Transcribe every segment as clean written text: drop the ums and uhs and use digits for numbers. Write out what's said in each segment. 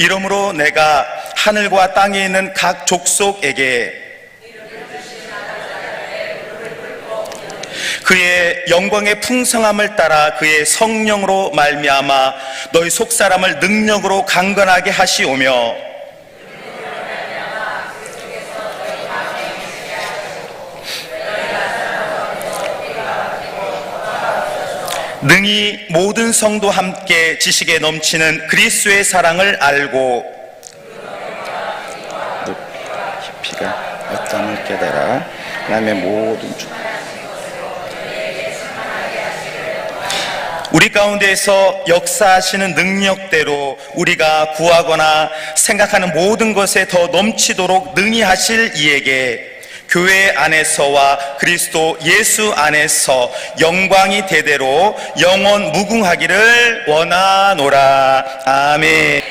이러므로 내가 하늘과 땅에 있는 각 족속에게 그의 영광의 풍성함을 따라 그의 성령으로 말미암아 너희 속사람을 능력으로 강건하게 하시오며 능히 모든 성도 함께 지식에 넘치는 그리스도의 사랑을 알고 깊이가 어떠함을 깨달아 그 다음에 모든 우리 가운데에서 역사하시는 능력대로 우리가 구하거나 생각하는 모든 것에 더 넘치도록 능히 하실 이에게 교회 안에서와 그리스도 예수 안에서 영광이 대대로 영원 무궁하기를 원하노라. 아멘.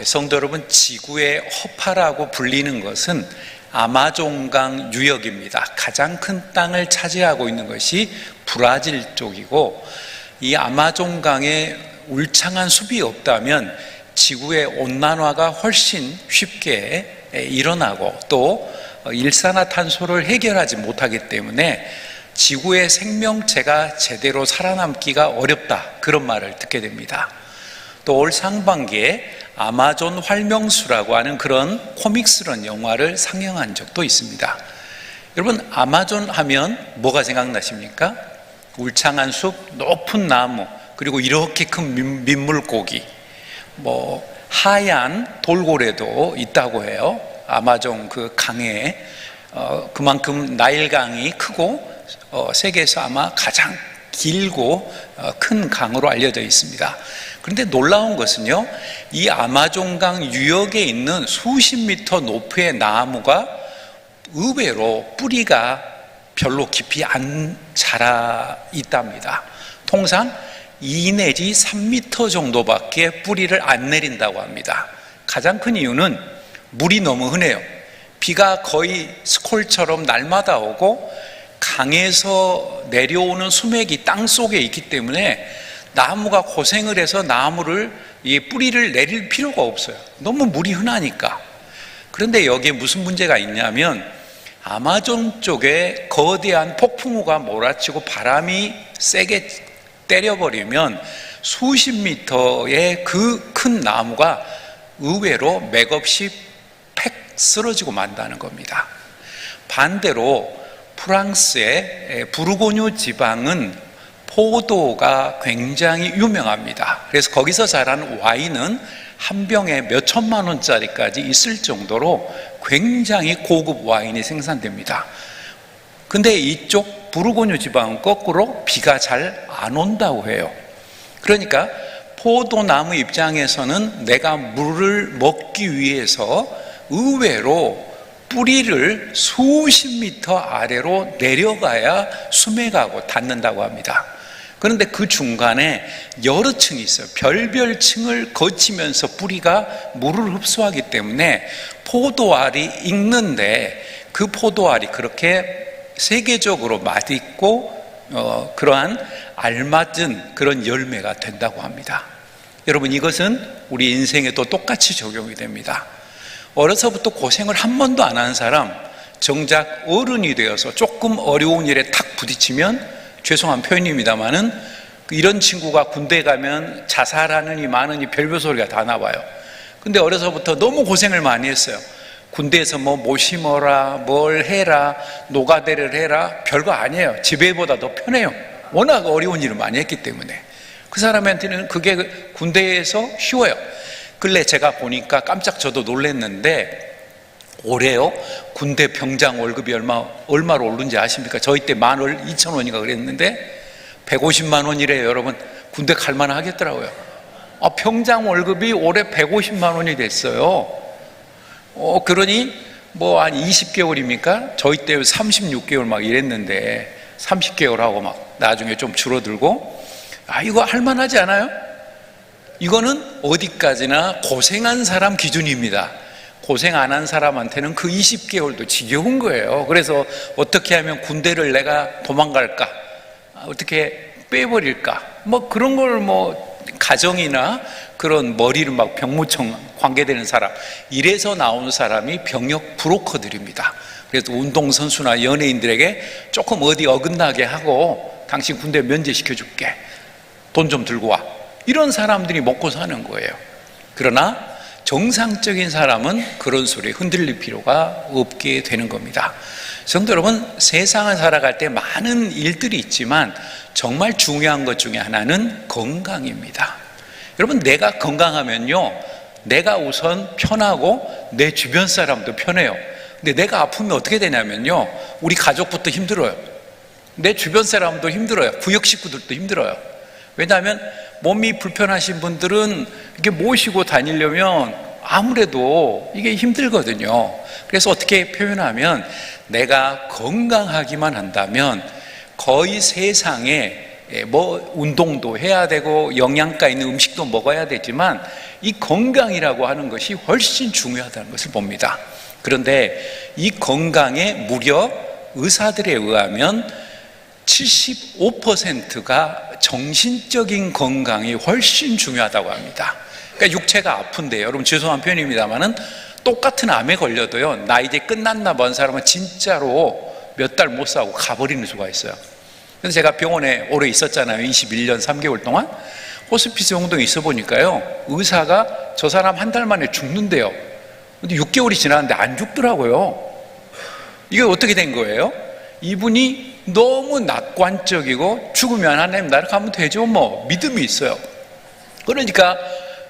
성도 여러분, 지구의 허파라고 불리는 것은 아마존강 유역입니다. 가장 큰 땅을 차지하고 있는 것이 브라질 쪽이고, 이 아마존강에 울창한 숲이 없다면 지구의 온난화가 훨씬 쉽게 일어나고 또 일산화탄소를 해결하지 못하기 때문에 지구의 생명체가 제대로 살아남기가 어렵다, 그런 말을 듣게 됩니다. 또 올 상반기에 아마존 활명수라고 하는 그런 코믹스런 영화를 상영한 적도 있습니다. 여러분, 아마존 하면 뭐가 생각나십니까? 울창한 숲, 높은 나무, 그리고 이렇게 큰 민물고기, 하얀 돌고래도 있다고 해요. 아마존 그 강에 그만큼 나일강이 크고 세계에서 아마 가장 길고 큰 강으로 알려져 있습니다. 그런데 놀라운 것은요, 이 아마존강 유역에 있는 수십 미터 높이의 나무가 의외로 뿌리가 별로 깊이 안 자라 있답니다. 통상 2 내지 3미터 정도밖에 뿌리를 안 내린다고 합니다. 가장 큰 이유는 물이 너무 흔해요. 비가 거의 스콜처럼 날마다 오고 강에서 내려오는 수맥이 땅 속에 있기 때문에 나무가 고생을 해서 뿌리를 내릴 필요가 없어요. 너무 물이 흔하니까. 그런데 여기에 무슨 문제가 있냐면 아마존 쪽에 거대한 폭풍우가 몰아치고 바람이 세게 때려버리면 수십 미터의 그 큰 나무가 의외로 맥없이 팩 쓰러지고 만다는 겁니다. 반대로 프랑스의 부르고뉴 지방은 포도가 굉장히 유명합니다. 그래서 거기서 자란 와인은 한 병에 몇 천만 원짜리까지 있을 정도로 굉장히 고급 와인이 생산됩니다. 근데 이쪽 부르고뉴 지방은 거꾸로 비가 잘 안 온다고 해요. 그러니까 포도나무 입장에서는 내가 물을 먹기 위해서 의외로 뿌리를 수십 미터 아래로 내려가야 수맥하고 닿는다고 합니다. 그런데 그 중간에 여러 층이 있어요. 별별 층을 거치면서 뿌리가 물을 흡수하기 때문에 포도알이 익는데 그 포도알이 그렇게 세계적으로 맛있고 그러한 알맞은 그런 열매가 된다고 합니다. 여러분, 이것은 우리 인생에도 똑같이 적용이 됩니다. 어려서부터 고생을 한 번도 안 한 사람, 정작 어른이 되어서 조금 어려운 일에 탁 부딪히면, 죄송한 표현입니다만은 이런 친구가 군대 가면 자살하느니 마느니 별별 소리가 다 나와요. 근데 어려서부터 너무 고생을 많이 했어요. 군대에서 뭐 심어라, 뭘 해라, 노가대를 해라, 별거 아니에요. 집에보다 더 편해요. 워낙 어려운 일을 많이 했기 때문에. 그 사람한테는 그게 군대에서 쉬워요. 근래 제가 보니까 깜짝 저도 놀랐는데, 올해요, 군대 병장 월급이 얼마로 오른지 아십니까? 저희 때 12,000원인가 그랬는데 150만 원이래요. 여러분, 군대 갈만 하겠더라고요. 병장 월급이 올해 150만 원이 됐어요. 그러니 한 20개월입니까? 저희 때 36개월 막 이랬는데 30개월 하고 막 나중에 좀 줄어들고, 이거 할만하지 않아요? 이거는 어디까지나 고생한 사람 기준입니다. 고생 안 한 사람한테는 그 20개월도 지겨운 거예요. 그래서 어떻게 하면 군대를 내가 도망갈까? 어떻게 빼버릴까? 그런 걸 가정이나 그런 머리를 막 병무청 관계되는 사람, 이래서 나온 사람이 병역 브로커들입니다. 그래서 운동선수나 연예인들에게 조금 어디 어긋나게 하고 당신 군대 면제시켜 줄게, 돈 좀 들고 와, 이런 사람들이 먹고 사는 거예요. 그러나 정상적인 사람은 그런 소리에 흔들릴 필요가 없게 되는 겁니다. 성도 여러분, 세상을 살아갈 때 많은 일들이 있지만 정말 중요한 것 중에 하나는 건강입니다. 여러분, 내가 건강하면요, 내가 우선 편하고 내 주변 사람도 편해요. 근데 내가 아프면 어떻게 되냐면요, 우리 가족부터 힘들어요. 내 주변 사람도 힘들어요. 구역 식구들도 힘들어요. 왜냐하면 몸이 불편하신 분들은 이렇게 모시고 다니려면 아무래도 이게 힘들거든요. 그래서 어떻게 표현하면, 내가 건강하기만 한다면 거의 세상에 뭐 운동도 해야 되고 영양가 있는 음식도 먹어야 되지만 이 건강이라고 하는 것이 훨씬 중요하다는 것을 봅니다. 그런데 이 건강에 무려 의사들에 의하면 75%가 정신적인 건강이 훨씬 중요하다고 합니다. 그러니까 육체가 아픈데, 여러분 죄송한 표현입니다만은 똑같은 암에 걸려도요, 나 이제 끝났나 본 사람은 진짜로 몇 달 못 사고 가버리는 수가 있어요. 그래서 제가 병원에 오래 있었잖아요. 21년 3개월 동안 호스피스 운동에 있어 보니까요, 의사가 저 사람 한 달 만에 죽는데요. 근데 6개월이 지났는데 안 죽더라고요. 이게 어떻게 된 거예요? 이분이 너무 낙관적이고 죽으면 하나님 나라 가면 되죠, 뭐 믿음이 있어요. 그러니까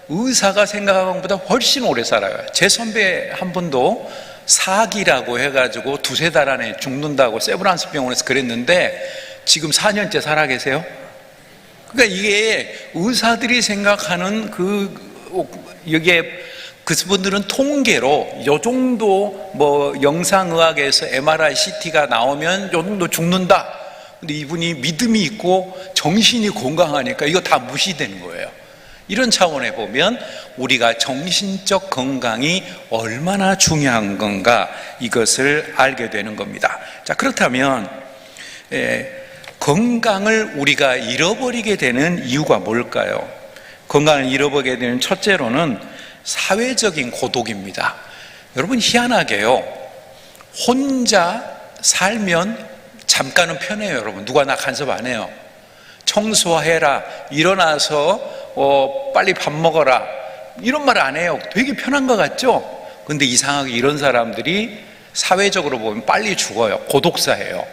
의사가 생각한 것보다 훨씬 오래 살아요. 제 선배 한 분도 사기라고 해가지고 2-3달 안에 죽는다고 세브란스 병원에서 그랬는데 지금 4년째 살아 계세요. 그러니까 이게 의사들이 생각하는 여기에 그분들은 통계로 요 정도 뭐 영상의학에서 MRI, CT가 나오면 요 정도 죽는다. 근데 이분이 믿음이 있고 정신이 건강하니까 이거 다 무시되는 거예요. 이런 차원에 보면 우리가 정신적 건강이 얼마나 중요한 건가, 이것을 알게 되는 겁니다. 자, 그렇다면 건강을 우리가 잃어버리게 되는 이유가 뭘까요? 건강을 잃어버리게 되는 첫째로는 사회적인 고독입니다. 여러분, 희한하게요, 혼자 살면 잠깐은 편해요. 여러분, 누가 나 간섭 안 해요. 청소해라, 일어나서 빨리 밥 먹어라, 이런 말 안 해요. 되게 편한 것 같죠? 근데 이상하게 이런 사람들이 사회적으로 보면 빨리 죽어요. 고독사예요.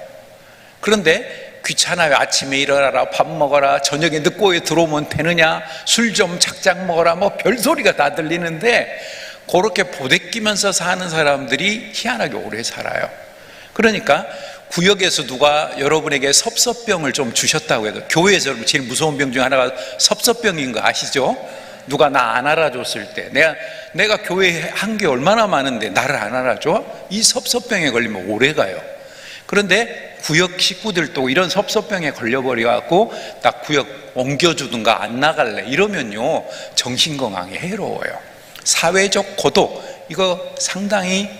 그런데 귀찮아요. 아침에 일어나라, 밥 먹어라, 저녁에 늦고 들어오면 되느냐, 술 좀 작작 먹어라, 뭐 별소리가 다 들리는데 그렇게 보대끼면서 사는 사람들이 희한하게 오래 살아요. 그러니까 구역에서 누가 여러분에게 섭섭병을 좀 주셨다고 해도, 교회에서 여러분 제일 무서운 병 중에 하나가 섭섭병인 거 아시죠? 누가 나 안 알아줬을 때, 내가 교회에 한 게 얼마나 많은데 나를 안 알아줘? 이 섭섭병에 걸리면 오래 가요. 그런데 구역 식구들도 이런 섭섭병에 걸려버려갖고 나 구역 옮겨주든가 안 나갈래 이러면요, 정신건강에 해로워요. 사회적 고독, 이거 상당히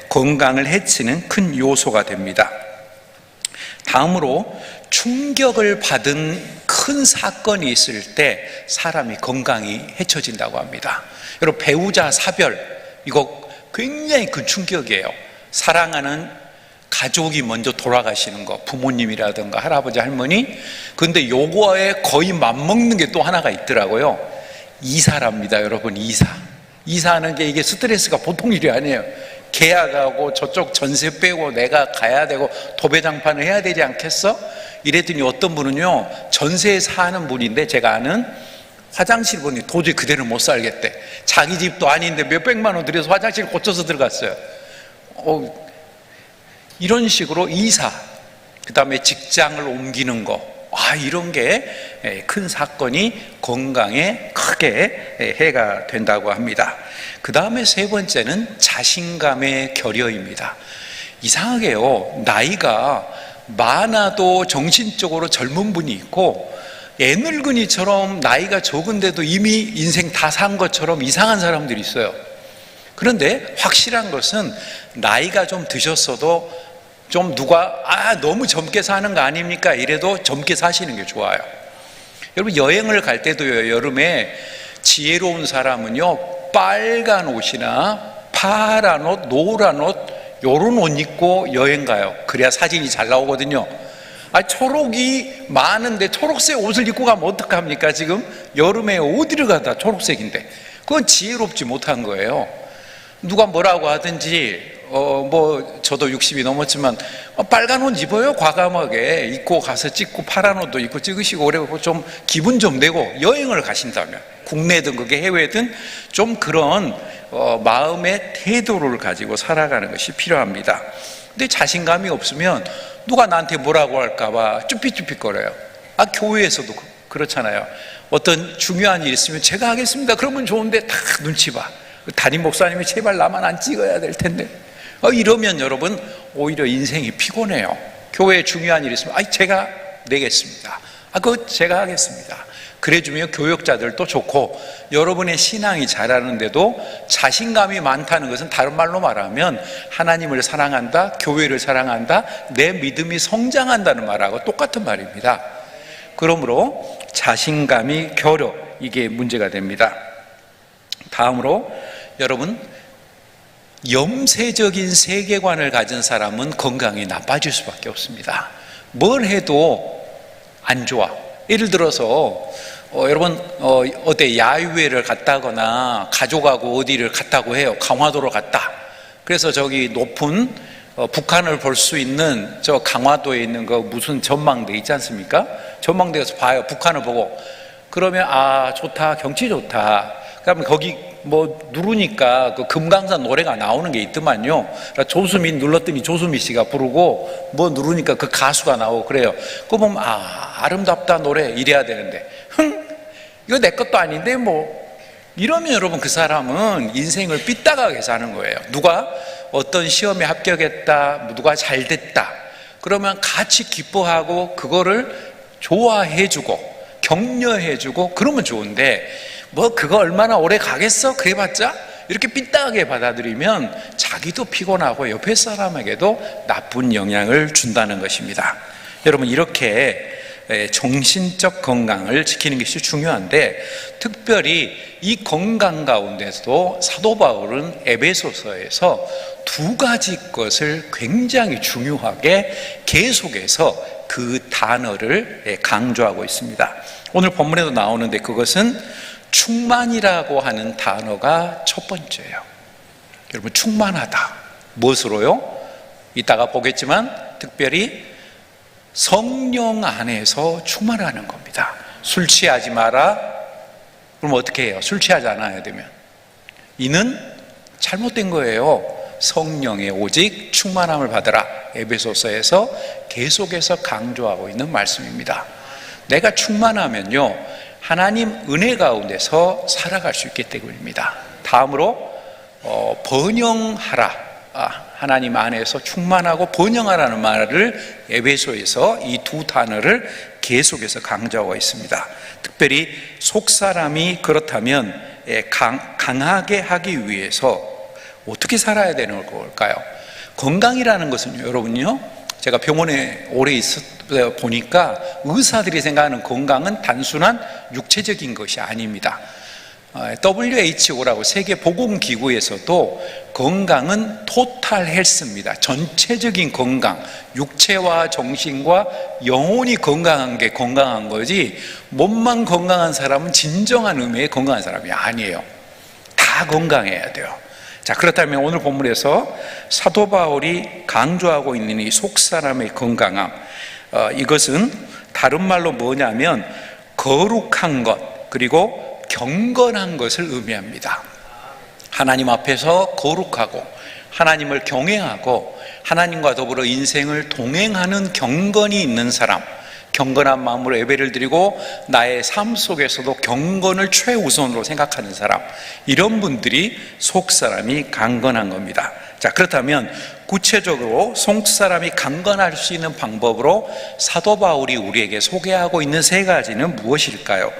건강을 해치는 큰 요소가 됩니다. 다음으로 충격을 받은 큰 사건이 있을 때 사람이 건강이 해쳐진다고 합니다. 여러분, 배우자 사별, 이거 굉장히 큰 충격이에요. 사랑하는 가족이 먼저 돌아가시는 거, 부모님이라든가 할아버지, 할머니. 근데 요거에 거의 맞먹는 게 또 하나가 있더라고요. 이사랍니다, 여러분. 이사하는 게 이게 스트레스가 보통 일이 아니에요. 계약하고 저쪽 전세 빼고 내가 가야 되고 도배장판을 해야 되지 않겠어? 이랬더니 어떤 분은요, 전세에 사는 분인데 제가 아는, 화장실 보니 도저히 그대로 못 살겠대. 자기 집도 아닌데 몇백만 원 들여서 화장실 고쳐서 들어갔어요. 이런 식으로 이사, 그 다음에 직장을 옮기는 거, 이런 게 큰 사건이 건강에 크게 해가 된다고 합니다. 그 다음에 세 번째는 자신감의 결여입니다. 이상하게요, 나이가 많아도 정신적으로 젊은 분이 있고 애늙은이처럼 나이가 적은데도 이미 인생 다 산 것처럼 이상한 사람들이 있어요. 그런데 확실한 것은 나이가 좀 드셨어도 좀 누가 너무 젊게 사는 거 아닙니까? 이래도 젊게 사시는 게 좋아요. 여러분 여행을 갈 때도요, 여름에 지혜로운 사람은요 빨간 옷이나 파란 옷, 노란 옷 요런 옷 입고 여행 가요. 그래야 사진이 잘 나오거든요. 초록이 많은데 초록색 옷을 입고 가면 어떡합니까? 지금 여름에 어디를 가다 초록색인데. 그건 지혜롭지 못한 거예요. 누가 뭐라고 하든지 저도 60이 넘었지만 빨간 옷 입어요. 과감하게 입고 가서 찍고, 파란 옷도 입고 찍으시고, 그리고 좀 기분 좀 내고 여행을 가신다면, 국내든 그게 해외든 좀 그런 마음의 태도를 가지고 살아가는 것이 필요합니다. 근데 자신감이 없으면 누가 나한테 뭐라고 할까봐 쭈삣쭈삣거려요. 교회에서도 그렇잖아요. 어떤 중요한 일이 있으면 제가 하겠습니다. 그러면 좋은데 다 눈치 봐. 담임 목사님이 제발 나만 안 찍어야 될 텐데. 이러면 여러분 오히려 인생이 피곤해요. 교회에 중요한 일이 있으면 제가 내겠습니다. 그거 제가 하겠습니다. 그래주면 교역자들도 좋고, 여러분의 신앙이 자라는데도 자신감이 많다는 것은 다른 말로 말하면 하나님을 사랑한다, 교회를 사랑한다, 내 믿음이 성장한다는 말하고 똑같은 말입니다. 그러므로 자신감이 결여, 이게 문제가 됩니다. 다음으로 여러분, 염세적인 세계관을 가진 사람은 건강이 나빠질 수밖에 없습니다. 뭘 해도 안 좋아. 예를 들어서 여러분 어디 야유회를 갔다거나 가족하고 어디를 갔다고 해요. 강화도로 갔다. 그래서 저기 높은 북한을 볼 수 있는 저 강화도에 있는 그 무슨 전망대 있지 않습니까? 전망대에서 봐요. 북한을 보고. 그러면 좋다, 경치 좋다. 그러면 거기 누르니까 그 금강산 노래가 나오는 게 있더만요. 그러니까 조수미 눌렀더니 조수미 씨가 부르고, 누르니까 그 가수가 나오고 그래요. 그거 보면 아름답다 노래 이래야 되는데, 이거 내 것도 아닌데 이러면 여러분 그 사람은 인생을 삐딱하게 사는 거예요. 누가 어떤 시험에 합격했다, 누가 잘 됐다, 그러면 같이 기뻐하고 그거를 좋아해주고 격려해주고 그러면 좋은데, 그거 얼마나 오래 가겠어? 그래봤자 이렇게 삐딱하게 받아들이면 자기도 피곤하고 옆에 사람에게도 나쁜 영향을 준다는 것입니다. 여러분, 이렇게 정신적 건강을 지키는 것이 중요한데, 특별히 이 건강 가운데서도 사도 바울은 에베소서에서 두 가지 것을 굉장히 중요하게 계속해서 그 단어를 강조하고 있습니다. 오늘 본문에도 나오는데, 그것은 충만이라고 하는 단어가 첫 번째예요. 여러분, 충만하다. 무엇으로요? 이따가 보겠지만 특별히 성령 안에서 충만하는 겁니다. 술 취하지 마라. 그럼 어떻게 해요? 술 취하지 않아야 되면. 이는 잘못된 거예요. 성령의 오직 충만함을 받으라. 에베소서에서 계속해서 강조하고 있는 말씀입니다. 내가 충만하면요, 하나님 은혜 가운데서 살아갈 수 있기 때문입니다. 다음으로 번영하라. 하나님 안에서 충만하고 번영하라는 말을 에베소에서 이 두 단어를 계속해서 강조하고 있습니다. 특별히 속사람이 그렇다면 강하게 하기 위해서 어떻게 살아야 되는 걸까요? 건강이라는 것은요, 여러분요, 제가 병원에 오래 있어 보니까 의사들이 생각하는 건강은 단순한 육체적인 것이 아닙니다. WHO라고 세계보건기구에서도 건강은 토탈 헬스입니다. 전체적인 건강, 육체와 정신과 영혼이 건강한 게 건강한 거지, 몸만 건강한 사람은 진정한 의미의 건강한 사람이 아니에요. 다 건강해야 돼요. 자, 그렇다면 오늘 본문에서 사도 바울이 강조하고 있는 이 속사람의 건강함, 이것은 다른 말로 뭐냐면 거룩한 것, 그리고 경건한 것을 의미합니다. 하나님 앞에서 거룩하고 하나님을 경외하고 하나님과 더불어 인생을 동행하는 경건이 있는 사람, 경건한 마음으로 예배를 드리고 나의 삶 속에서도 경건을 최우선으로 생각하는 사람, 이런 분들이 속사람이 강건한 겁니다. 자, 그렇다면 구체적으로 속사람이 강건할 수 있는 방법으로 사도 바울이 우리에게 소개하고 있는 세 가지는 무엇일까요?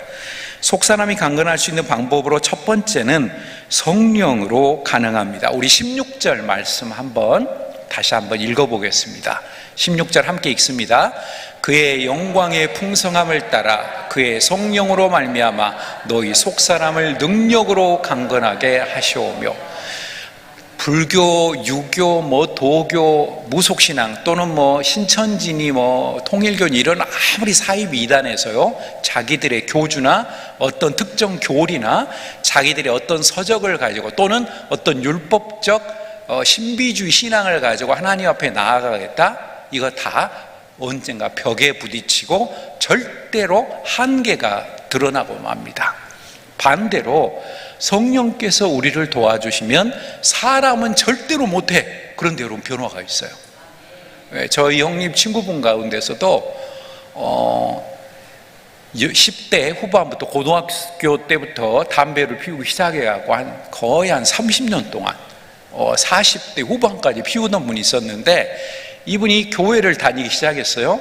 속사람이 강건할 수 있는 방법으로 첫 번째는 성령으로 가능합니다. 우리 16절 말씀 한번 다시 한번 읽어보겠습니다. 16절 함께 읽습니다. 그의 영광의 풍성함을 따라 그의 성령으로 말미암아 너희 속사람을 능력으로 강건하게 하시오며. 불교, 유교, 도교, 무속신앙 또는 신천지니 통일교니 이런 아무리 사이비 이단에서요, 자기들의 교주나 어떤 특정 교리나 자기들의 어떤 서적을 가지고 또는 어떤 율법적 신비주의 신앙을 가지고 하나님 앞에 나아가겠다, 이거 다 언젠가 벽에 부딪히고 절대로 한계가 드러나고 맙니다. 반대로 성령께서 우리를 도와주시면 사람은 절대로 못해. 그런데 여러분, 변화가 있어요. 저희 형님 친구분 가운데서도 10대 후반부터 고등학교 때부터 담배를 피우기 시작해갖고 거의 한 30년 동안 40대 후반까지 피우던 분이 있었는데, 이분이 교회를 다니기 시작했어요.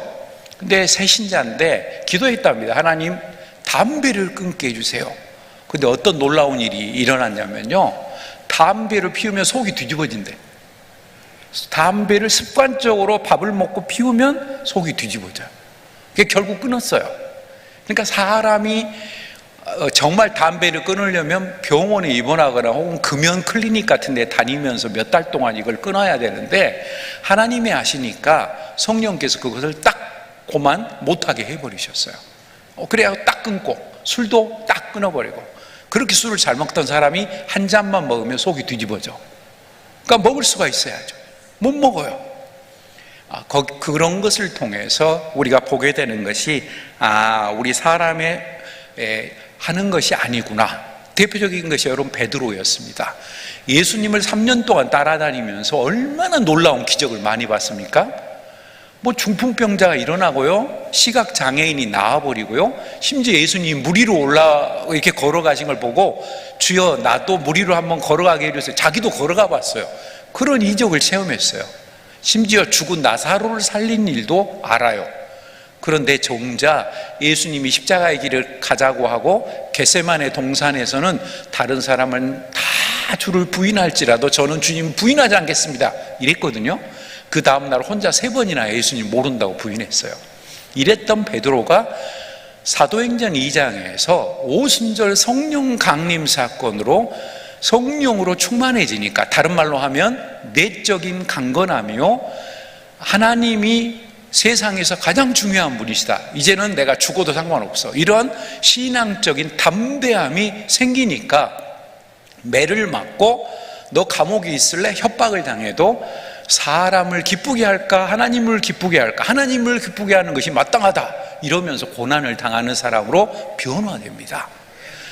근데 새신자인데 기도했답니다. 하나님, 담배를 끊게 해주세요. 근데 어떤 놀라운 일이 일어났냐면요, 담배를 피우면 속이 뒤집어진대. 담배를 습관적으로 밥을 먹고 피우면 속이 뒤집어져요. 그게 결국 끊었어요. 그러니까 사람이 정말 담배를 끊으려면 병원에 입원하거나 혹은 금연 클리닉 같은 데 다니면서 몇 달 동안 이걸 끊어야 되는데, 하나님이 아시니까 성령께서 그것을 딱 그만 못하게 해버리셨어요. 그래야 딱 끊고, 술도 딱 끊어버리고. 그렇게 술을 잘 먹던 사람이 한 잔만 먹으면 속이 뒤집어져. 그러니까 먹을 수가 있어야죠. 못 먹어요. 그런 것을 통해서 우리가 보게 되는 것이, 우리 사람의 하는 것이 아니구나. 대표적인 것이 여러분 베드로였습니다. 예수님을 3년 동안 따라다니면서 얼마나 놀라운 기적을 많이 봤습니까? 중풍병자가 일어나고요, 시각장애인이 나와버리고요, 심지어 예수님이 물 위로 이렇게 걸어가신 걸 보고 주여 나도 물 위로 한번 걸어가게 해주세요. 자기도 걸어가 봤어요. 그런 이적을 체험했어요. 심지어 죽은 나사로를 살린 일도 알아요. 그런데 정작 예수님이 십자가의 길을 가자고 하고 겟세마네 동산에서는 다른 사람은 다 주를 부인할지라도 저는 주님 부인하지 않겠습니다 이랬거든요. 그 다음날 혼자 3번이나 예수님 모른다고 부인했어요. 이랬던 베드로가 사도행전 2장에서 오순절 성령 강림 사건으로 성령으로 충만해지니까, 다른 말로 하면 내적인 강건함이요, 하나님이 세상에서 가장 중요한 분이시다, 이제는 내가 죽어도 상관없어, 이런 신앙적인 담대함이 생기니까 매를 맞고 너 감옥에 있을래? 협박을 당해도 사람을 기쁘게 할까 하나님을 기쁘게 할까, 하나님을 기쁘게 하는 것이 마땅하다 이러면서 고난을 당하는 사람으로 변화됩니다.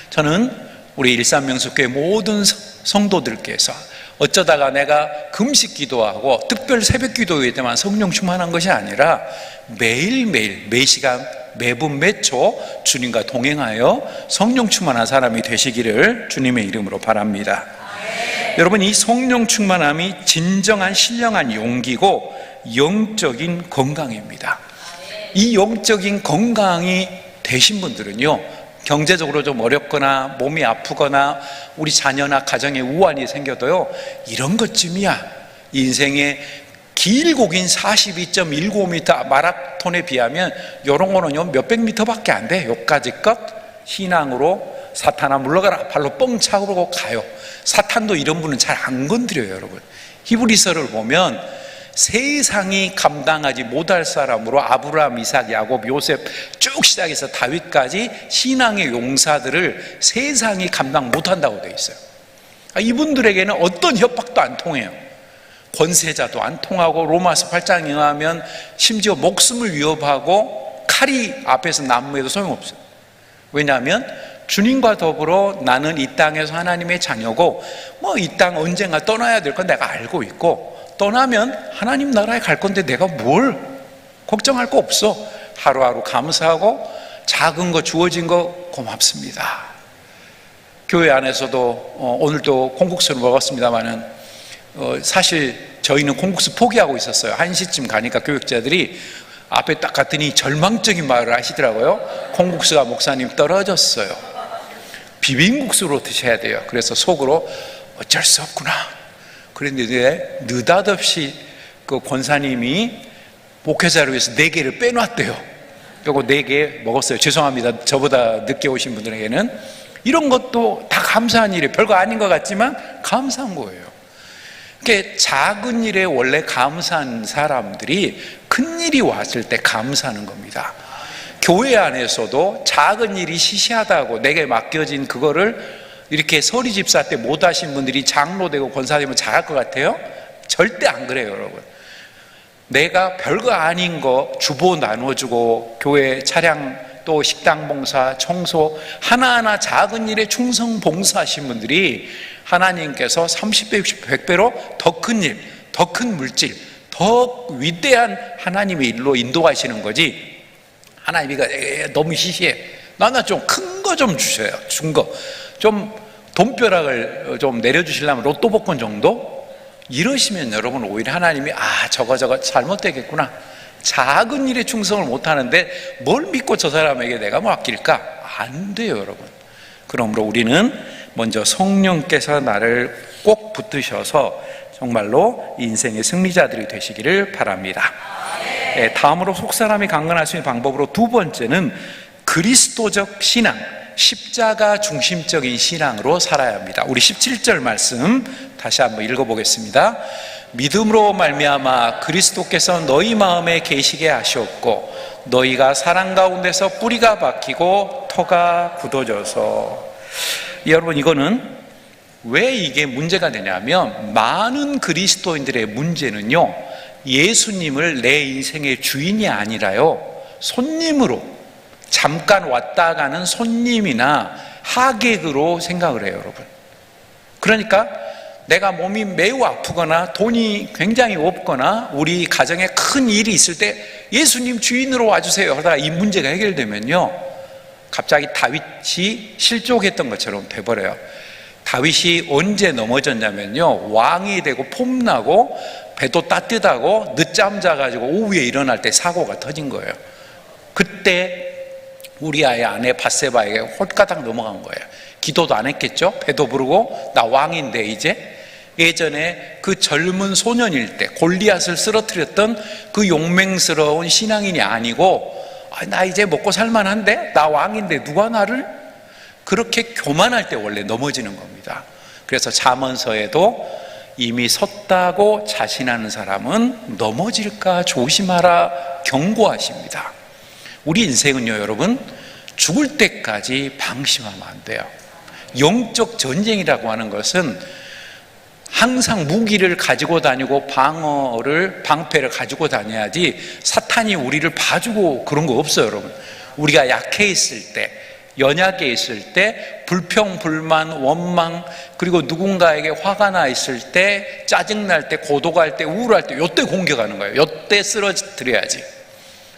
저는 우리 일산명석교회 모든 성도들께서 어쩌다가 내가 금식 기도하고 특별 새벽 기도에 대한 성령 충만한 것이 아니라 매일매일 매시간 매분 매초 주님과 동행하여 성령 충만한 사람이 되시기를 주님의 이름으로 바랍니다. 여러분, 이 성령 충만함이 진정한 신령한 용기고 영적인 건강입니다. 이 영적인 건강이 되신 분들은요, 경제적으로 좀 어렵거나 몸이 아프거나 우리 자녀나 가정에 우환이 생겨도요, 이런 것쯤이야, 인생의 길고 긴 42.195m 마라톤에 비하면 이런 거는요 몇백 미터밖에 안 돼. 요까지 것 신앙으로 사탄아 물러가라 발로 뻥 차고 가요. 사탄도 이런 분은 잘 안 건드려요. 여러분, 히브리서를 보면 세상이 감당하지 못할 사람으로 아브라함, 이삭, 야곱, 요셉 쭉 시작해서 다윗까지 신앙의 용사들을 세상이 감당 못한다고 되어 있어요. 이분들에게는 어떤 협박도 안 통해요. 권세자도 안 통하고, 로마서 8장에 의하면 심지어 목숨을 위협하고 칼이 앞에서 난무해도 소용없어요. 왜냐하면 주님과 더불어 나는 이 땅에서 하나님의 자녀고 이 땅 언젠가 떠나야 될 건 내가 알고 있고, 떠나면 하나님 나라에 갈 건데 내가 뭘 걱정할 거 없어. 하루하루 감사하고 작은 거 주어진 거 고맙습니다. 교회 안에서도 오늘도 콩국수를 먹었습니다마는 사실 저희는 콩국수 포기하고 있었어요. 1시쯤 가니까 교육자들이 앞에 딱 갔더니 절망적인 말을 하시더라고요. 콩국수가 목사님 떨어졌어요. 비빔국수로 드셔야 돼요. 그래서 속으로 어쩔 수 없구나. 그런데 느닷없이 그 권사님이 목회자를 위해서 4개를 빼놨대요. 요거 4개 먹었어요. 죄송합니다. 저보다 늦게 오신 분들에게는. 이런 것도 다 감사한 일이에요. 별거 아닌 것 같지만 감사한 거예요. 그러니까 작은 일에 원래 감사한 사람들이 큰 일이 왔을 때 감사하는 겁니다. 교회 안에서도 작은 일이 시시하다고 내게 맡겨진 그거를 이렇게 서리 집사 때 못 하신 분들이 장로 되고 권사 되면 잘할 것 같아요? 절대 안 그래요, 여러분. 내가 별거 아닌 거 주보 나눠주고 교회 차량 또 식당 봉사, 청소 하나하나 작은 일에 충성 봉사하신 분들이 하나님께서 30배, 60배, 100배로 더 큰 일, 더 큰 물질, 더 위대한 하나님의 일로 인도하시는 거지. 하나님이 너무 시시해. 나나 좀 큰 거 좀 주셔요. 준 거. 좀 돈벼락을 좀 내려주시려면 로또 복권 정도? 이러시면 여러분 오히려 하나님이 저거 잘못되겠구나. 작은 일에 충성을 못하는데 뭘 믿고 저 사람에게 내가 맡길까? 안 돼요, 여러분. 그러므로 우리는 먼저 성령께서 나를 꼭 붙드셔서 정말로 인생의 승리자들이 되시기를 바랍니다. 다음으로 속사람이 강건할 수 있는 방법으로 두 번째는 그리스도적 신앙, 십자가 중심적인 신앙으로 살아야 합니다. 우리 17절 말씀 다시 한번 읽어보겠습니다. 믿음으로 말미암아 그리스도께서 너희 마음에 계시게 하셨고 너희가 사랑 가운데서 뿌리가 박히고 터가 굳어져서. 여러분, 이거는 왜 이게 문제가 되냐면 많은 그리스도인들의 문제는요, 예수님을 내 인생의 주인이 아니라요, 손님으로, 잠깐 왔다 가는 손님이나 하객으로 생각을 해요, 여러분. 그러니까 내가 몸이 매우 아프거나 돈이 굉장히 없거나 우리 가정에 큰 일이 있을 때 예수님 주인으로 와주세요 하다가 이 문제가 해결되면요, 갑자기 다윗이 실족했던 것처럼 돼버려요. 다윗이 언제 넘어졌냐면요, 왕이 되고 폼나고 배도 따뜻하고 늦잠 자가지고 오후에 일어날 때 사고가 터진 거예요. 그때 우리아의 아내 밧세바에게 홀가닥 넘어간 거예요. 기도도 안 했겠죠? 배도 부르고 나 왕인데 이제. 예전에 그 젊은 소년일 때 골리앗을 쓰러뜨렸던 그 용맹스러운 신앙인이 아니고 나 이제 먹고 살만한데? 나 왕인데 누가 나를? 그렇게 교만할 때 원래 넘어지는 겁니다. 그래서 잠언서에도 이미 섰다고 자신하는 사람은 넘어질까 조심하라 경고하십니다. 우리 인생은요, 여러분, 죽을 때까지 방심하면 안 돼요. 영적 전쟁이라고 하는 것은 항상 무기를 가지고 다니고 방패를 가지고 다녀야지 사탄이 우리를 봐주고 그런 거 없어요, 여러분. 우리가 약해 있을 때, 연약해 있을 때, 불평, 불만, 원망, 그리고 누군가에게 화가 나 있을 때, 짜증날 때, 고독할 때, 우울할 때, 요때 공격하는 거예요. 요때 쓰러뜨려야지.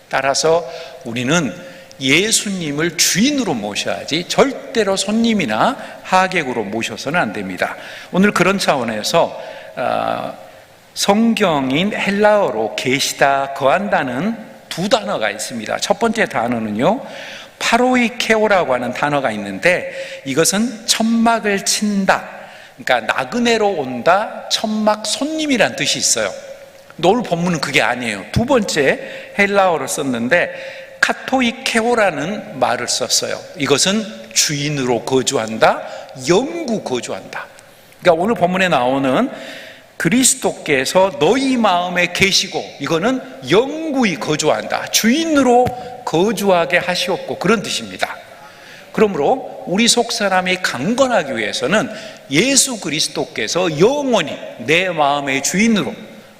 따라서 우리는 예수님을 주인으로 모셔야지 절대로 손님이나 하객으로 모셔서는 안 됩니다. 오늘 그런 차원에서 성경인 헬라어로 계시다, 거한다는 두 단어가 있습니다. 첫 번째 단어는요, 파로이케오라고 하는 단어가 있는데 이것은 천막을 친다, 그러니까 나그네로 온다, 천막 손님이란 뜻이 있어요. 오늘 본문은 그게 아니에요. 두 번째 헬라어를 썼는데 카토이케오라는 말을 썼어요. 이것은 주인으로 거주한다, 영구 거주한다. 그러니까 오늘 본문에 나오는 그리스도께서 너희 마음에 계시고, 이거는 영구히 거주한다, 주인으로 거주하게 하시옵고, 그런 뜻입니다. 그러므로 우리 속사람이 강건하기 위해서는 예수 그리스도께서 영원히 내 마음의 주인으로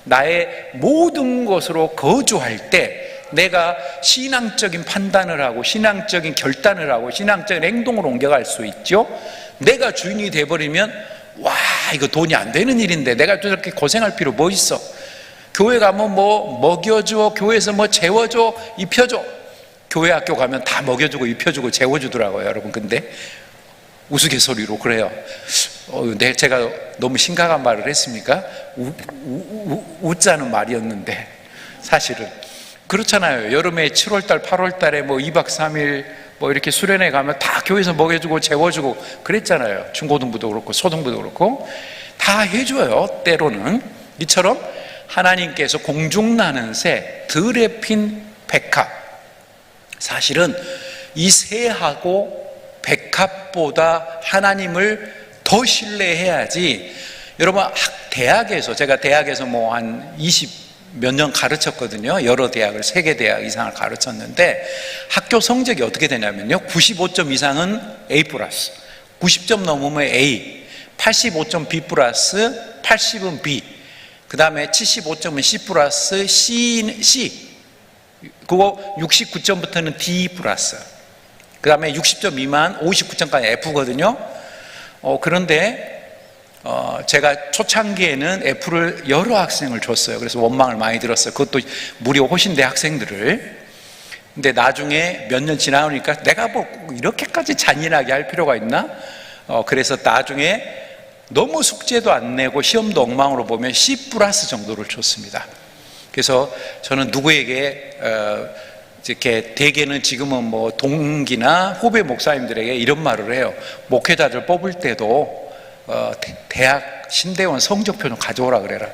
나의 모든 것으로 거주할 때 내가 신앙적인 판단을 하고 신앙적인 결단을 하고 신앙적인 행동으로 옮겨갈 수 있죠. 내가 주인이 돼버리면 와, 이거 돈이 안 되는 일인데 내가 저렇게 고생할 필요 뭐 있어. 교회 가면 뭐 먹여줘, 교회에서 뭐 재워줘, 입혀줘. 교회 학교 가면 다 먹여주고 입혀주고 재워주더라고요, 여러분. 근데 우스갯소리로 그래요. 제가 너무 심각한 말을 했습니까? 웃자는 말이었는데 사실은 그렇잖아요. 여름에 7월달 8월달에 뭐 2박 3일 뭐 이렇게 수련회 가면 다 교회에서 먹여주고 재워주고 그랬잖아요. 중고등부도 그렇고 소등부도 그렇고 다 해줘요, 때로는. 이처럼 하나님께서 공중 나는 새, 들에 핀 백합. 사실은 이 새하고 백합보다 하나님을 더 신뢰해야지. 여러분, 대학에서, 제가 대학에서 뭐 한 20 몇 년 가르쳤거든요. 여러 대학을, 3개 대학 이상을 가르쳤는데, 학교 성적이 어떻게 되냐면요, 95점 이상은 A+, 90점 넘으면 A, 85점 B+, 80은 B, 그 다음에 75점은 C+, C, 그거 69점부터는 D+, 그 다음에 60점 미만 59점까지 F거든요. 그런데 제가 초창기에는 F를 여러 학생을 줬어요. 그래서 원망을 많이 들었어요. 그것도 무려 호신대 학생들을. 근데 나중에 몇 년 지나니까 내가 뭐 이렇게까지 잔인하게 할 필요가 있나? 그래서 나중에 너무 숙제도 안 내고 시험도 엉망으로 보면 C+ 정도를 줬습니다. 그래서 저는 누구에게 이렇게 대개는 지금은 뭐 동기나 후배 목사님들에게 이런 말을 해요. 목회자들 뽑을 때도 대학 신대원 성적표 좀 가져오라 그래라.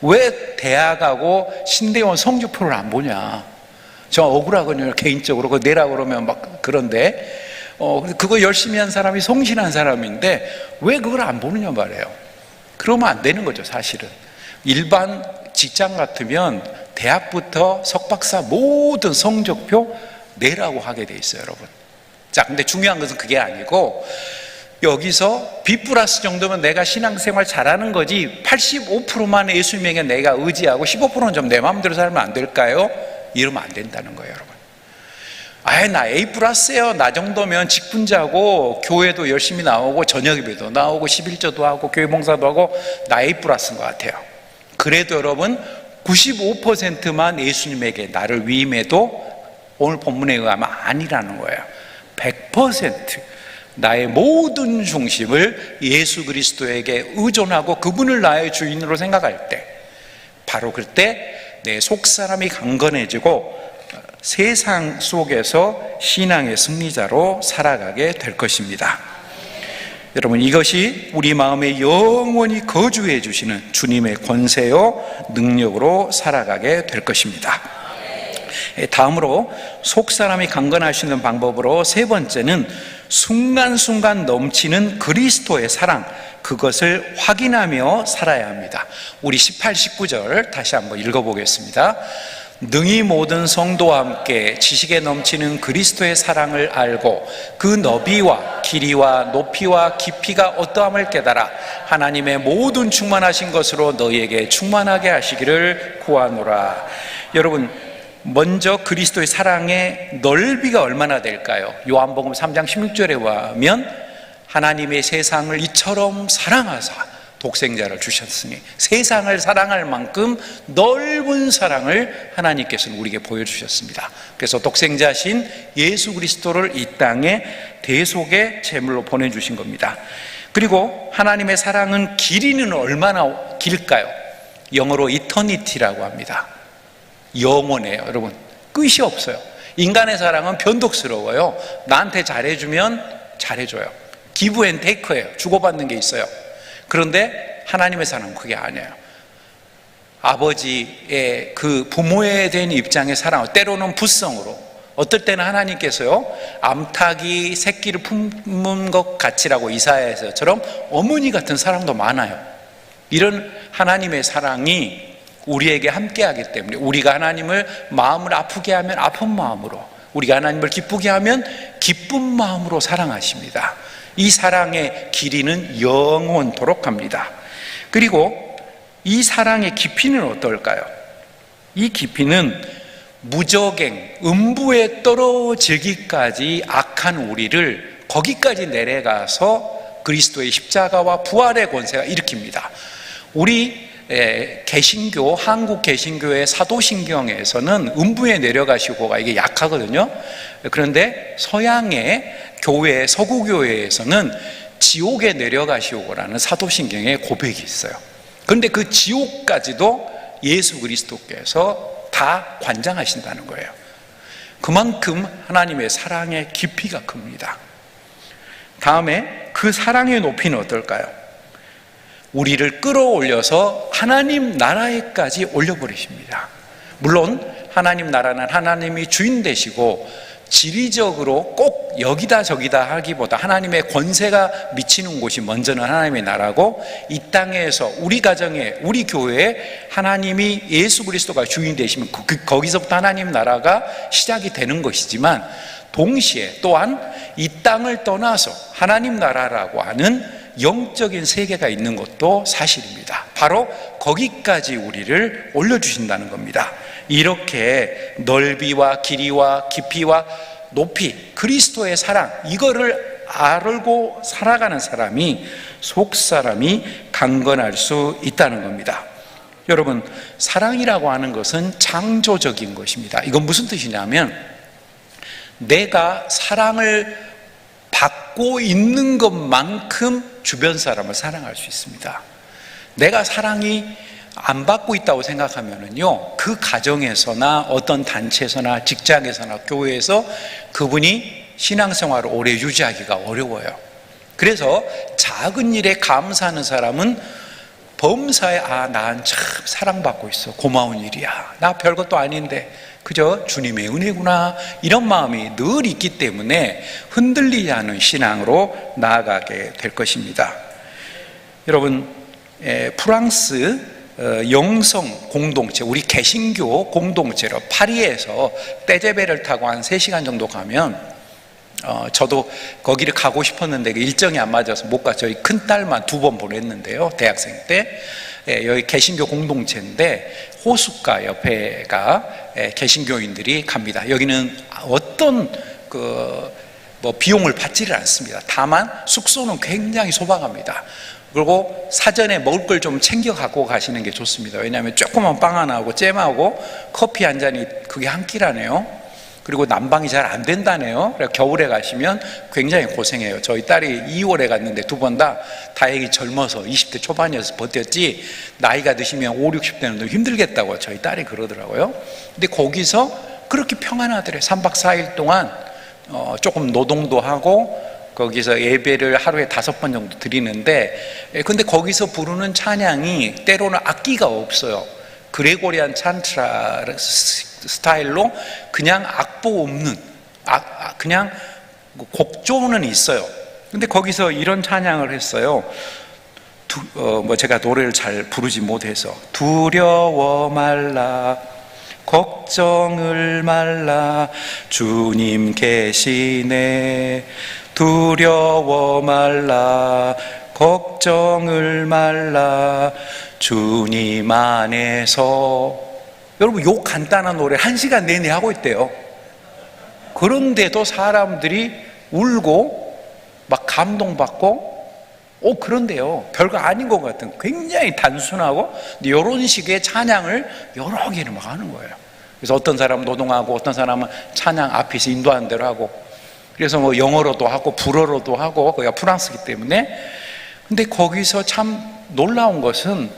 왜 대학하고 신대원 성적표를 안 보냐? 저 억울하거든요, 개인적으로. 그거 내라 그러면 막 그런데 그거 열심히 한 사람이 성실한 사람인데 왜 그걸 안 보느냐 말이에요. 그러면 안 되는 거죠, 사실은. 일반 직장 같으면 대학부터 석박사 모든 성적표 내라고 하게 돼 있어요, 여러분. 자, 근데 중요한 것은 그게 아니고, 여기서 B+ 정도면 내가 신앙생활 잘하는 거지, 85%만 예수님에게 내가 의지하고 15%는 좀 내 마음대로 살면 안 될까요? 이러면 안 된다는 거예요, 여러분. 나 A+예요. 나 정도면 직분자고 교회도 열심히 나오고 저녁 예배도 나오고 11조도 하고 교회 봉사도 하고 나 A+인 것 같아요. 그래도 여러분, 95%만 예수님에게 나를 위임해도 오늘 본문에 의하면 아니라는 거예요. 100% 나의 모든 중심을 예수 그리스도에게 의존하고 그분을 나의 주인으로 생각할 때, 바로 그때 내 속사람이 강건해지고 세상 속에서 신앙의 승리자로 살아가게 될 것입니다. 여러분, 이것이 우리 마음에 영원히 거주해 주시는 주님의 권세요 능력으로 살아가게 될 것입니다. 다음으로 속사람이 강건하시는 방법으로 세 번째는 순간순간 넘치는 그리스도의 사랑, 그것을 확인하며 살아야 합니다. 우리 18, 19절 다시 한번 읽어보겠습니다. 능히 모든 성도와 함께 지식에 넘치는 그리스도의 사랑을 알고 그 너비와 길이와 높이와 깊이가 어떠함을 깨달아 하나님의 모든 충만하신 것으로 너희에게 충만하게 하시기를 구하노라. 여러분, 먼저 그리스도의 사랑의 넓이가 얼마나 될까요? 요한복음 3장 16절에 보면 하나님의 세상을 이처럼 사랑하사 독생자를 주셨으니, 세상을 사랑할 만큼 넓은 사랑을 하나님께서는 우리에게 보여주셨습니다. 그래서 독생자신 예수 그리스도를 이 땅에 대속의 제물로 보내주신 겁니다. 그리고 하나님의 사랑은 길이는 얼마나 길까요? 영어로 이터니티라고 합니다. 영원해요, 여러분. 끝이 없어요. 인간의 사랑은 변덕스러워요. 나한테 잘해주면 잘해줘요. 기브 앤 테이크예요. 주고받는 게 있어요. 그런데 하나님의 사랑은 그게 아니에요. 아버지의 그 부모에 대한 입장의 사랑, 때로는 불성으로, 어떨 때는 하나님께서요 암탉이 새끼를 품은 것 같이라고 이사야에서처럼 어머니 같은 사랑도 많아요. 이런 하나님의 사랑이 우리에게 함께하기 때문에 우리가 하나님을 마음을 아프게 하면 아픈 마음으로, 우리가 하나님을 기쁘게 하면 기쁜 마음으로 사랑하십니다. 이 사랑의 길이는 영원토록 합니다. 그리고 이 사랑의 깊이는 어떨까요? 이 깊이는 무적행, 음부에 떨어지기까지 악한 우리를 거기까지 내려가서 그리스도의 십자가와 부활의 권세가 일으킵니다. 우리 개신교, 한국 개신교의 사도신경에서는 음부에 내려가시고가 이게 약하거든요. 그런데 서양의 교회, 서구교회에서는 지옥에 내려가시오고라는 사도신경의 고백이 있어요. 그런데 그 지옥까지도 예수 그리스도께서 다 관장하신다는 거예요. 그만큼 하나님의 사랑의 깊이가 큽니다. 다음에 그 사랑의 높이는 어떨까요? 우리를 끌어올려서 하나님 나라에까지 올려버리십니다. 물론 하나님 나라는 하나님이 주인 되시고 지리적으로 꼭 여기다 저기다 하기보다 하나님의 권세가 미치는 곳이 먼저는 하나님의 나라고, 이 땅에서 우리 가정에, 우리 교회에 하나님이 예수 그리스도가 주인 되시면 거기서부터 하나님 나라가 시작이 되는 것이지만, 동시에 또한 이 땅을 떠나서 하나님 나라라고 하는 영적인 세계가 있는 것도 사실입니다. 바로 거기까지 우리를 올려주신다는 겁니다. 이렇게 넓이와 길이와 깊이와 높이, 그리스도의 사랑, 이거를 알고 살아가는 사람이, 속사람이 강건할 수 있다는 겁니다. 여러분, 사랑이라고 하는 것은 창조적인 것입니다. 이건 무슨 뜻이냐면, 내가 사랑을 받고 있는 것만큼 주변 사람을 사랑할 수 있습니다. 내가 사랑이 안 받고 있다고 생각하면은요, 그 가정에서나 어떤 단체에서나 직장에서나 교회에서 그분이 신앙생활을 오래 유지하기가 어려워요. 그래서 작은 일에 감사하는 사람은 범사에, 난 참 사랑받고 있어, 고마운 일이야, 나 별것도 아닌데 그저 주님의 은혜구나, 이런 마음이 늘 있기 때문에 흔들리지 않은 신앙으로 나아가게 될 것입니다. 여러분, 프랑스 영성 공동체, 우리 개신교 공동체로 파리에서 떼제베를 타고 한 3시간 정도 가면, 저도 거기를 가고 싶었는데 일정이 안 맞아서 못 가. 저희 큰딸만 2번 보냈는데요, 대학생 때. 여기 개신교 공동체인데 호숫가 옆에가 개신교인들이 갑니다. 여기는 어떤 비용을 받지를 않습니다. 다만 숙소는 굉장히 소박합니다. 그리고 사전에 먹을 걸 좀 챙겨 갖고 가시는 게 좋습니다. 왜냐하면 조그만 빵 하나하고 잼하고 커피 한 잔이 그게 한 끼라네요. 그리고 난방이 잘 안 된다네요. 그래서 겨울에 가시면 굉장히 고생해요. 저희 딸이 2월에 갔는데 2번 다 다행히 젊어서 20대 초반이어서 버텼지, 나이가 드시면 5, 60대는 좀 힘들겠다고 저희 딸이 그러더라고요. 근데 거기서 그렇게 평안하더래요. 3박 4일 동안 조금 노동도 하고 거기서 예배를 하루에 5번 정도 드리는데, 근데 거기서 부르는 찬양이 때로는 악기가 없어요. 그레고리안 찬트라 스타일로 그냥 악보 없는, 그냥 곡조는 있어요. 근데 거기서 이런 찬양을 했어요. 제가 노래를 잘 부르지 못해서, 두려워 말라, 걱정을 말라, 주님 계시네, 두려워 말라, 걱정을 말라, 주님 안에서. 여러분, 요 간단한 노래 1시간 내내 하고 있대요. 그런데도 사람들이 울고 막 감동받고, 그런데요, 별거 아닌 것 같은 굉장히 단순하고 이런 식의 찬양을 여러 개를 막 하는 거예요. 그래서 어떤 사람은 노동하고 어떤 사람은 찬양 앞에서 인도하는 대로 하고, 그래서 뭐 영어로도 하고 불어로도 하고, 거기가 프랑스이기 때문에. 근데 거기서 참 놀라운 것은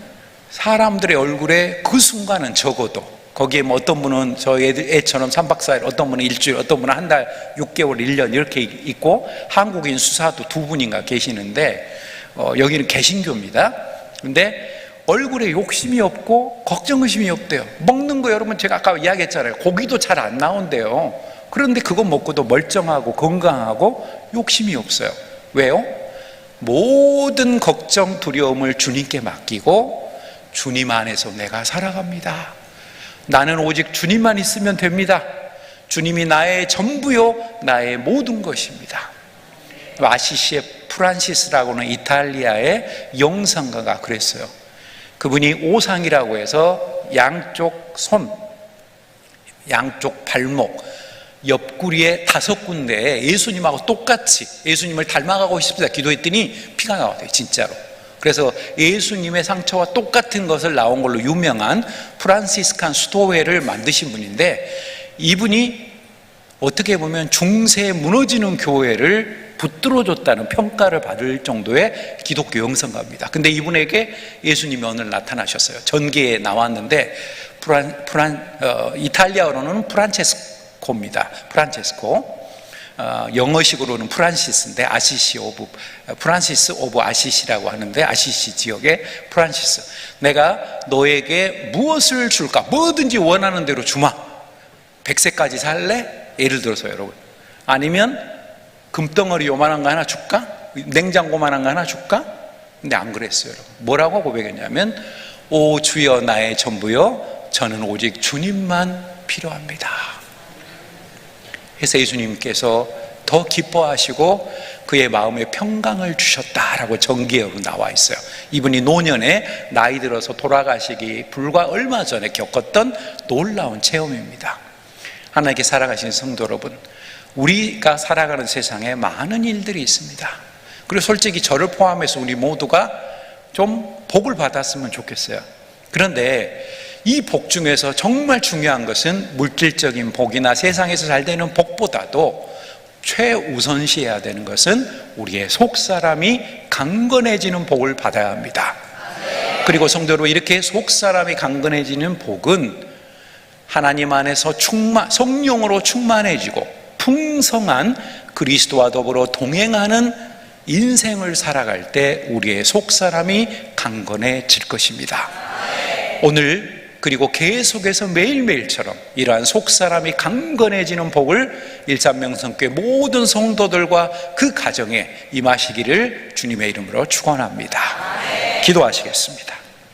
사람들의 얼굴에 그 순간은 적어도, 거기에 뭐 어떤 분은 저 애처럼 3박 4일, 어떤 분은 일주일, 어떤 분은 한 달, 6개월, 1년 이렇게 있고, 한국인 수사도 2분인가 계시는데, 여기는 개신교입니다. 근데 얼굴에 욕심이 없고 걱정 의심이 없대요. 먹는 거, 여러분 제가 아까 이야기했잖아요, 고기도 잘 안 나온대요. 그런데 그거 먹고도 멀쩡하고 건강하고 욕심이 없어요. 왜요? 모든 걱정 두려움을 주님께 맡기고, 주님 안에서 내가 살아갑니다. 나는 오직 주님만 있으면 됩니다. 주님이 나의 전부요, 나의 모든 것입니다. 아시시의 프란시스라고는 이탈리아의 영상가가 그랬어요. 그분이 오상이라고 해서 양쪽 손, 양쪽 발목, 옆구리에 5군데에 예수님하고 똑같이 예수님을 닮아가고 싶습니다 기도했더니 피가 나왔대요, 진짜로. 그래서 예수님의 상처와 똑같은 것을 나온 걸로 유명한 프란시스칸 수도회를 만드신 분인데, 이분이 어떻게 보면 중세 무너지는 교회를 붙들어줬다는 평가를 받을 정도의 기독교 영성가입니다. 근데 이분에게 예수님이 오늘 나타나셨어요. 전기에 나왔는데, 이탈리아어로는 프란체스코입니다. 프란체스코. 영어식으로는 프란시스 오브 아시시라고 하는데, 아시시 지역의 프란시스, 내가 너에게 무엇을 줄까? 뭐든지 원하는 대로 주마. 100세까지 살래? 예를 들어서 여러분, 아니면 금덩어리 요만한 거 하나 줄까? 냉장고만한 거 하나 줄까? 근데 안 그랬어요. 여러분, 뭐라고 고백했냐면, 오 주여 나의 전부여, 저는 오직 주님만 필요합니다. 그래서 예수님께서 더 기뻐하시고 그의 마음에 평강을 주셨다라고 정기예로 나와 있어요. 이분이 노년에 나이 들어서 돌아가시기 불과 얼마 전에 겪었던 놀라운 체험입니다. 하나님께 살아가신 성도 여러분, 우리가 살아가는 세상에 많은 일들이 있습니다. 그리고 솔직히 저를 포함해서 우리 모두가 좀 복을 받았으면 좋겠어요. 그런데 이 복 중에서 정말 중요한 것은 물질적인 복이나 세상에서 잘 되는 복보다도 최우선시해야 되는 것은 우리의 속사람이 강건해지는 복을 받아야 합니다. 그리고 성도 여러분, 이렇게 속사람이 강건해지는 복은 하나님 안에서 성령으로 충만해지고 풍성한 그리스도와 더불어 동행하는 인생을 살아갈 때 우리의 속사람이 강건해질 것입니다. 오늘 그리고 계속해서 매일매일처럼 이러한 속사람이 강건해지는 복을 일산명성교회 모든 성도들과 그 가정에 임하시기를 주님의 이름으로 축원합니다. 기도하시겠습니다.